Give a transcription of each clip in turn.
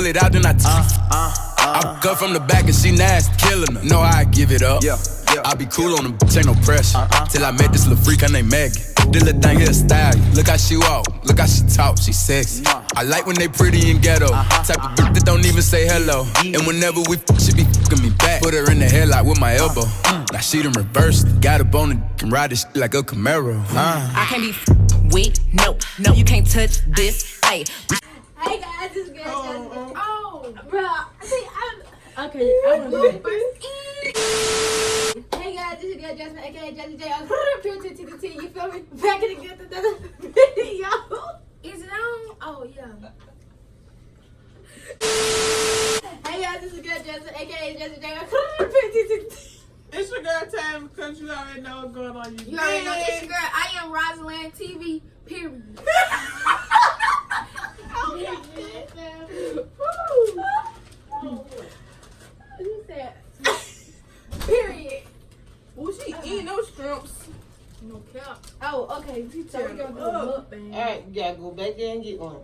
pull it out, then I I cut from the back and she nasty, killing her. Know how I give it up. I be cool on them, ain't no pressure. Till I met this little freak, her name Maggie. This little thing here style. Look how she walk, look how she talk, she sexy. I like when they pretty and ghetto. Type of bitch that don't even say hello. And whenever we fuck, she be fucking me back. Put her in the headlock with my elbow. Now she done reversed. Got a bone and can ride this shit like a Camaro. I can't be with, no, you can't touch this. Hey. Hey guys, this girl. Oh, bro. See, okay. I'm gonna Hey guys, this is girl Jasmine, aka Jazzy J. I'm pure to the T. You feel me? Back in again to another video. Is it on? Oh yeah. Hey guys, this is girl Jasmine, aka Jazzy J. I'm pure to the T. It's your girl time because you already know what's going on. You already know it's your girl. I am Rosalind TV. Period. You said period. Oh, she eating those shrimps. No cap. Oh, okay. So we're gonna do a mukbang. Alright, you gotta go back there and get one.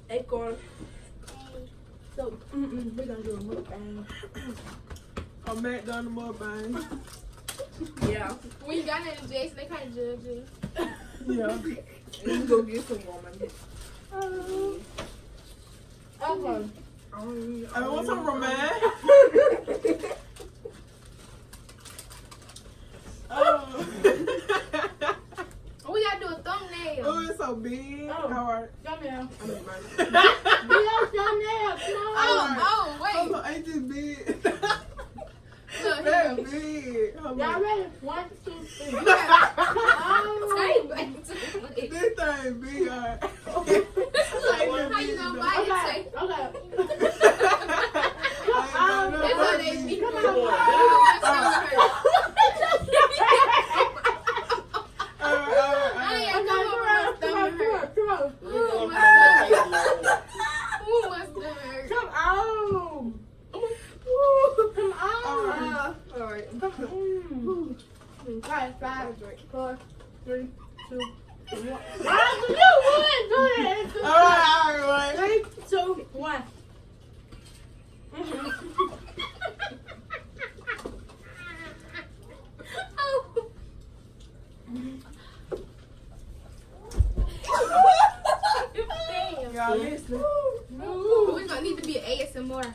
Acorn. So we're gonna do a mukbang. A McDonald's mukbang. Yeah. When you got into Jason, they kind of judge you. Yeah. Let me go get some woman. Okay. I want some romaine. We gotta do a thumbnail. Oh, it's so big. Oh. Alright. Thumbnail. Thumbnail. Oh, wait. Oh, ain't this big? Look, That's here. big. Y'all ready? 1, 2, 3. Oh. This thing big, alright. How you gonna buy it? Okay. It's what they be. Come on. Alright, 5, 4, 3, 2, 1. Alright. 3, 2, 1. Y'all listening? We're gonna need to be an ASMR.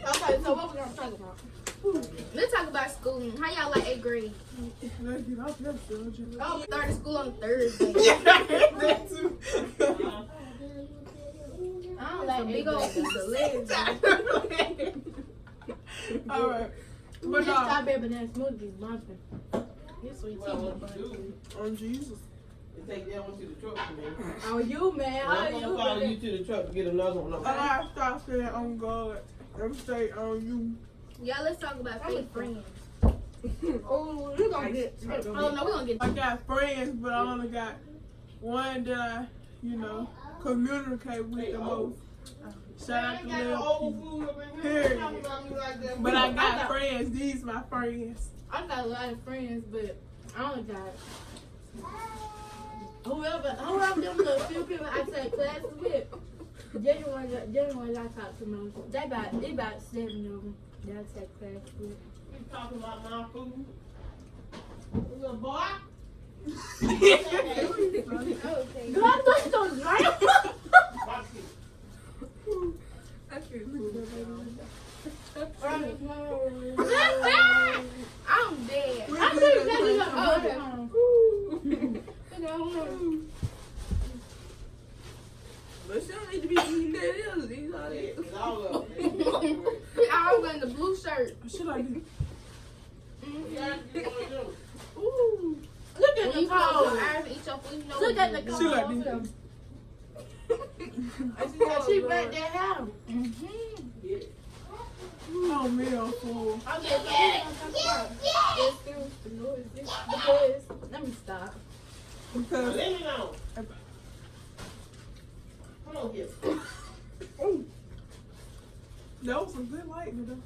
Okay, so what we're gonna talk about? Let's talk about schooling. How y'all like 8th grade? Let's get off that subject. Oh, we started school on Thursday. That too. I don't like big old piece of legs. Alright. But But this strawberry banana smoothie is monster. This sweet tea. on Jesus. Take that one to the truck for me. Oh, you man. I'm gonna follow you to the truck to get another one. I stop saying on God. I'm saying on you. Y'all, let's talk about fake friends. Oh, We're gonna get. Oh no, we're gonna get. I got friends, but I only got one that I, communicate with the most. Shout out to Lil P. Period. But I got friends. These my friends. I got a lot of friends, but I only got whoever them little few people I take classes with. Genuine I talk to most. They about 7 of them that I take classes with. You talking about my food? Little boy? Okay. God, what's so right? I'm dead. I'm But she don't need to be eating that either. These all that. All of them. I'm wearing the blue shirt. Should I do? Ooh. Look at the cold. Look at the cold. She like this. She back that house. Oh, me on full. Okay, let me stop. Because Let me know. Come on here. that was some good lightning though.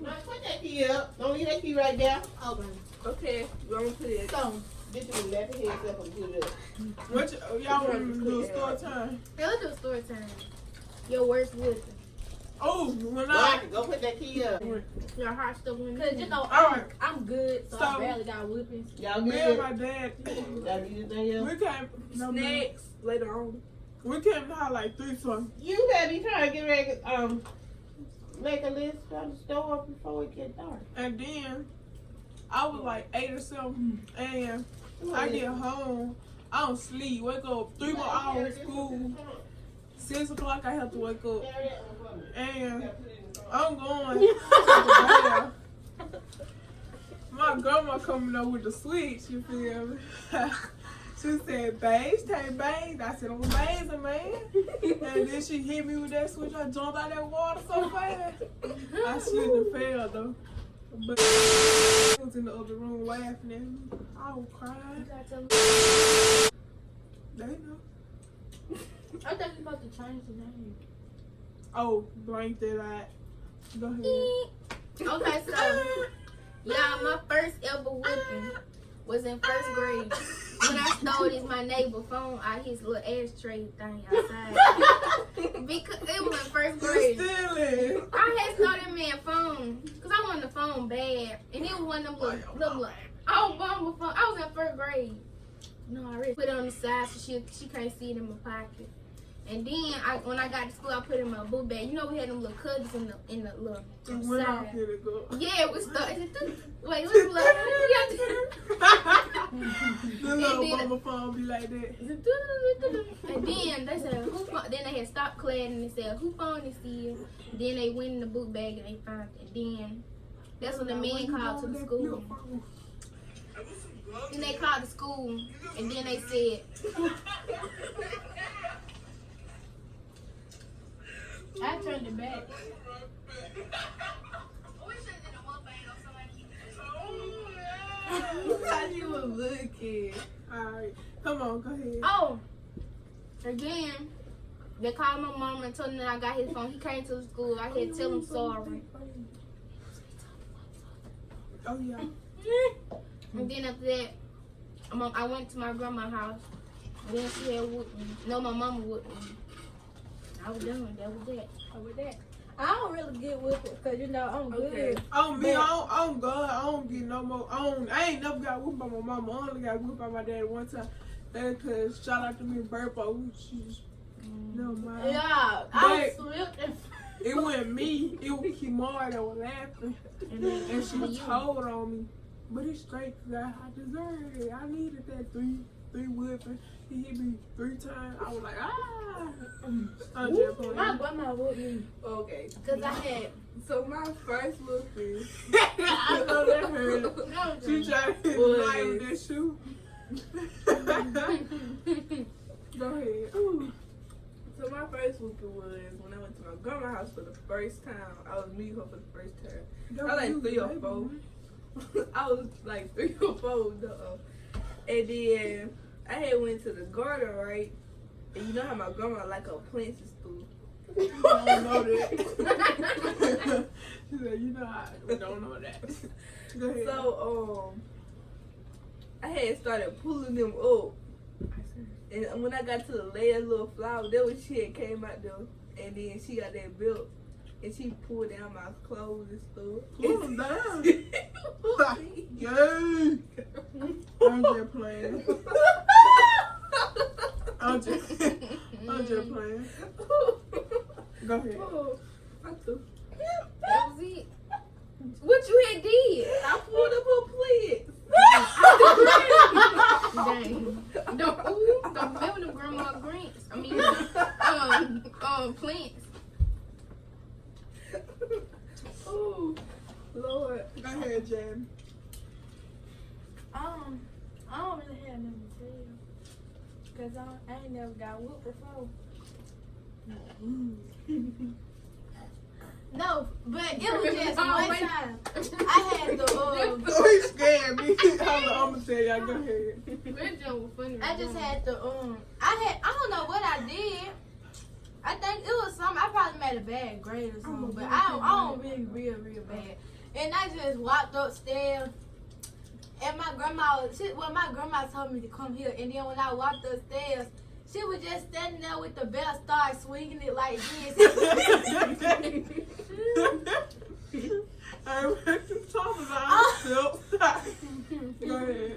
Now put that key up. Don't leave that key right there. Okay. Okay, I'm gonna put it. So, Bitch, you left your head up and put it up. What Y'all want to do a story time? Yeah, let's do a story time. Your worst whipping. Oh, when Go put that key up. Your hot stuff. Cause you know Alright. I'm good, so I So- barely got whippings. Y'all me and my good? dad, Y'all need anything else? we came, Snacks later on. we came to have like 3 songs. You better be trying to get ready, make a list from the store before it get dark. And then I was like 8 or something, and I get home, I don't sleep, wake up 3 more hours school. 6 o'clock I have to wake up, and I'm going to the bath. My grandma coming up with the switch, you feel me? She said, "Baze, take baze." I said, "I'm amazing, man." And then she hit me with that switch. I jumped out that water so fast. I slipped and fell though. But I was in the other room laughing at me. I was crying. They know. I thought you were supposed to change the name. Oh, blank that out. Go ahead. Okay, so yeah, my first ever whipping was in 1st grade. When I stole my neighbor phone out his little ashtray thing outside. Because it was in 1st grade. Stealing. I had stole that man phone because I wanted the phone bad, and it was one of them little bumble phone. I was in 1st grade. No, I already put it on the side so she can't see it in my pocket. And then when I got to school, I put it in my book bag. You know we had them little cutters in the little It went off side. here to go. Yeah, it was stuck. Wait, look, look. The little bubble phone be like that. And then they said, who phone? Then they had stopped clad and they said, who phone is here? Then they went in the book bag and they found it. And then that's when the man called to the school. Then they called the school and then they said, I turned it back. How you was looking? Alright, come on, go ahead. Oh, again, they called my mom and told him that I got his phone. He came to the school. I had to tell him sorry. Oh, yeah. And then after that, I went to my grandma's house. And then she had whooped me. No, my mama whooped me. I was done. That was that. I was that. I don't really get whipped because, you know, I'm good. On me, I'm God. I don't get no more. I ain't never got whipped by my mama. I only got whipped by my dad one time. That's because, shout out to me, Burpo. She's, no, mind. Yeah, I slipped and It wasn't me. It was Kimara that was laughing. And she told on me. But it's straight because I deserved it. I needed that three whipping. He hit me 3 times. I was like, ah. I'm just playing. my grandma whooped me Okay. because I had. So my first whooping. I know that hurt. She tried to hit me with that shoe. Go ahead. So my first whooping was when I went to my grandma's house for the first time. I was meeting her for the first time. I was like 3 or 4. I was like 3 or 4 though. And then I had went to the garden, right? And you know how my grandma like her plants and stuff. You don't know that. She said, you know I don't know that. Go ahead. So I had started pulling them up. And when I got to the last little flower, that was she had came out there. And then she got that belt. And she pulled down my clothes and stuff. Pull them down. Yay! I'm just playing. I'm just playing. Go ahead. That was it. What you had did? I pulled up her plants. Dang. Don't remember them grandma greens. I mean, plants. Oh, Lord. Go ahead, Jan. I don't really have nothing to tell you. Because I ain't never got whooped before. No, but it was just one time. I had the, Oh, he scared me. I'm gonna tell y'all. Go ahead. I just had the, I don't know what I did. I think it was something, I probably made a bad grade or something, but I don't really real bad. And I just walked upstairs, and my grandma told me to come here, and then when I walked upstairs, She was just standing there with the belt, started swinging it like this. I went to talk about myself. Go ahead.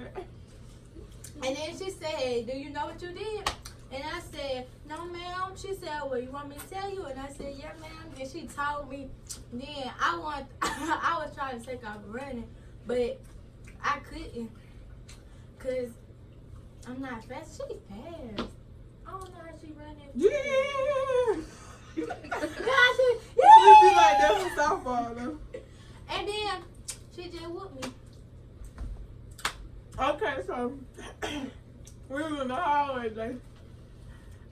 And then she said, do you know what you did? And I said, no, ma'am. She said, well, you want me to tell you? And I said, yeah, ma'am. And she told me. Then I was trying to take off running, but I couldn't. Because I'm not fast. She fast. I don't know how she running. Yeah. Yeah, She be like that for softball though. and then she just whooped me. Okay, so we was in the hallway today,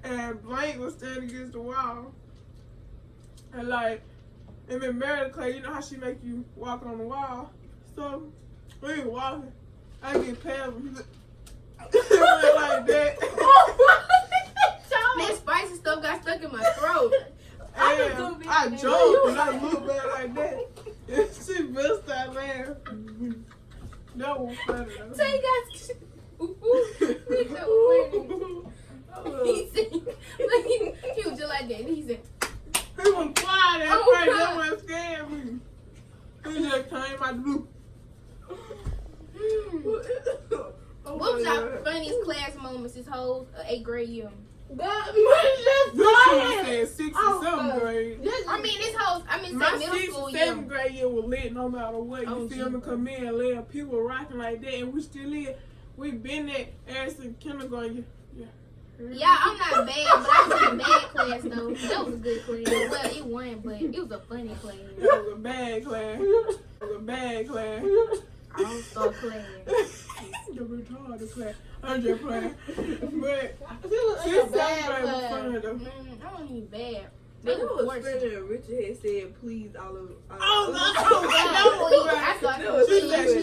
and Blank was standing against the wall, and like, and then Meredith Clay, you know how she make you walk on the wall. So we was walking, I get past him, he went like that. That spicy stuff got stuck in my throat. And I jumped and I looked back like that. And she burst out laughing. That was funny though. So you guys, he said, he was just like that. He said, He was quiet at Oh, first, God. that what scared me. He just came out the blue. what was our funniest class moments this whole 8th grade year? This one said 6th and 7th grade. My middle 6th school and year. 7th grade year was lit no matter what. You Oh, feel me? Jesus. Come in and let people rocking like that, and we still live. We been there ever since kindergarten. Yeah, I'm not bad, but I was in a bad class though. That was a good class. Well, it wasn't, but it was a funny class. That was a bad class. It was a bad class. All-star class. The retarded class. I'm just playing. But She was in a 6th and 7th bad grade was class. fun though. I wasn't even bad. I They know were it was forced. funny when Richard had said, please, all of I thought She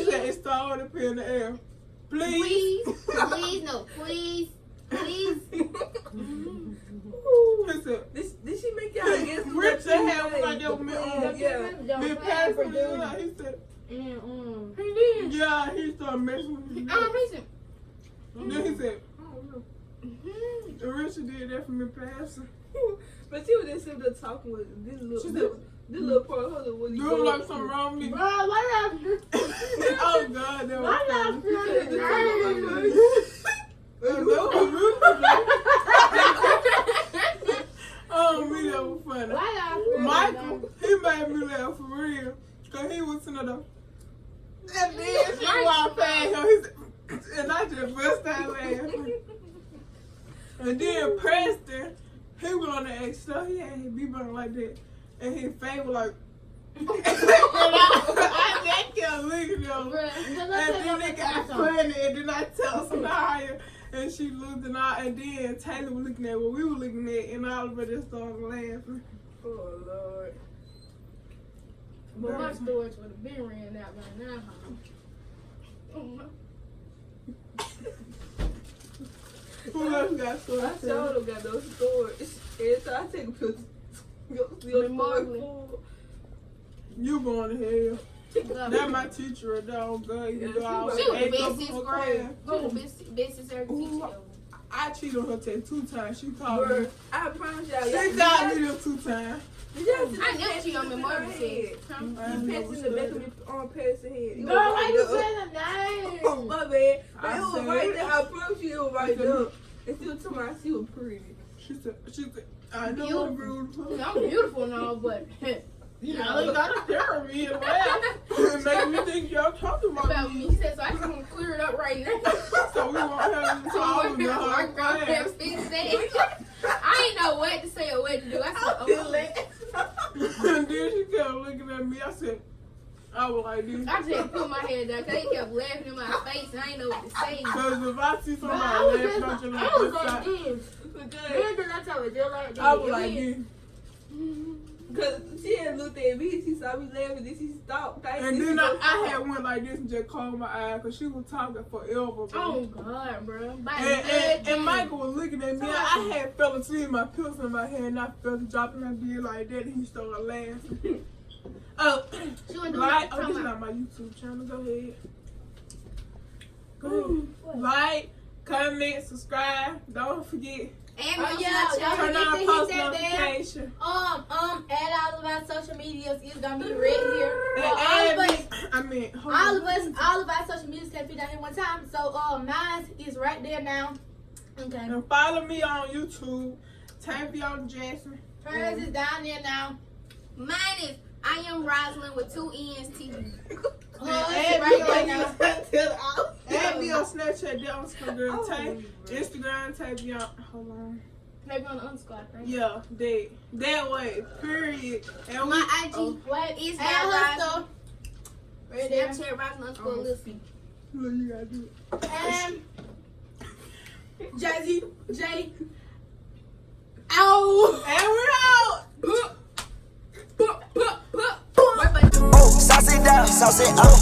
said it started up in the air. Please. please, no, please. He said, Did she make y'all guess? Richard had one like that with me on. Yeah. Me passing me. He said, he did. Yeah, he started messing with me. Then he said, Richard did that for me passing. But she was just sitting there talking with this little part of her when you Doing like something wrong with me. Oh God, that was Oh, me, that was funny. Michael, he made me laugh for real. Cause he was sitting there. And then she walked past him, he said, and I just bust out laughing. And then Preston, he was on the X stuff, he had his B-button like that. And his face was like, and I kept looking at him. And then it got funny, and then I told Sanaya, and she looked and all, and then Taylor was looking at what we were looking at, and all of us just started laughing. Oh, Lord. But my storage would have been ran out by now. Who else got I stories? sure don't got those stories. Every time I take a picture, your story full. You going to hell. That's my teacher right there on God. You go out She was and the act up best for 6th class. grade. She was the best 6th grade teacher. I cheated on her test 2 times. She called me. Bruh, I promise y'all. She called me them 2 times. Did y'all see I the never pants cheat on in my her mother's head? head. I ain't You never pants in the back of studied. me on Paris' head. It Girl, was why right you there. say the Oh, name? my bad. But I it was said right it. there. I promise you it was right there. And she was talking about she was pretty. She said, I know I'm beautiful. I'm beautiful and all, but Y'all ain't got to stare at me and laugh. It make me think y'all talking about about me. me. He said, so I just want to clear it up right now. So we won't have any problems in our class. I ain't know what to say or what to do. I said, oh, And then she kept looking at me. I said, I was like this. I just put my head down because they kept laughing in my face and I didn't know what to say. Because if I see somebody I was laughing, just I'm just I like was this like side. this. Then I told her just like this. I was like this. Because she had looked at me, she saw me laughing, then she stopped. And then I had went like this and just closed my eyes because she was talking forever, bro. Oh, God, bro. And Michael was looking at me. I had fell asleep, my pills in my hand, and I felt it dropping my beard like that, and he started laughing. Oh, She wasn't doing like, nothing. this is not my YouTube channel. Go ahead. Go ahead. Like, comment, subscribe. Don't forget. And Oh, on yeah, Snapchat. Turn forget on to hit post that bell. notification. Add all of our social medias. It's gonna be right here. And For add all of us. me. I mean, hold All on. of us, all of our social medias can fit down here one time. So mine is right there now. Okay. And follow me on YouTube. Tavion Jasmine. Hers is down there now. Mine is I am Rosalind with 2 N's TV. Add right me there on now. Add me on Snapchat, that was some girl Tay. Instagram, Tavion. Hold on. Maybe on the underscore, right? Yeah, that way. Period. And My IG Wait, is add her Rosalind. stuff. Right there. Snapchat Rosalind underscore Lissy. Look, you gotta do it. And Jay-Z, J. Ow! And we're out. Oh, sauce it down, sauce it up.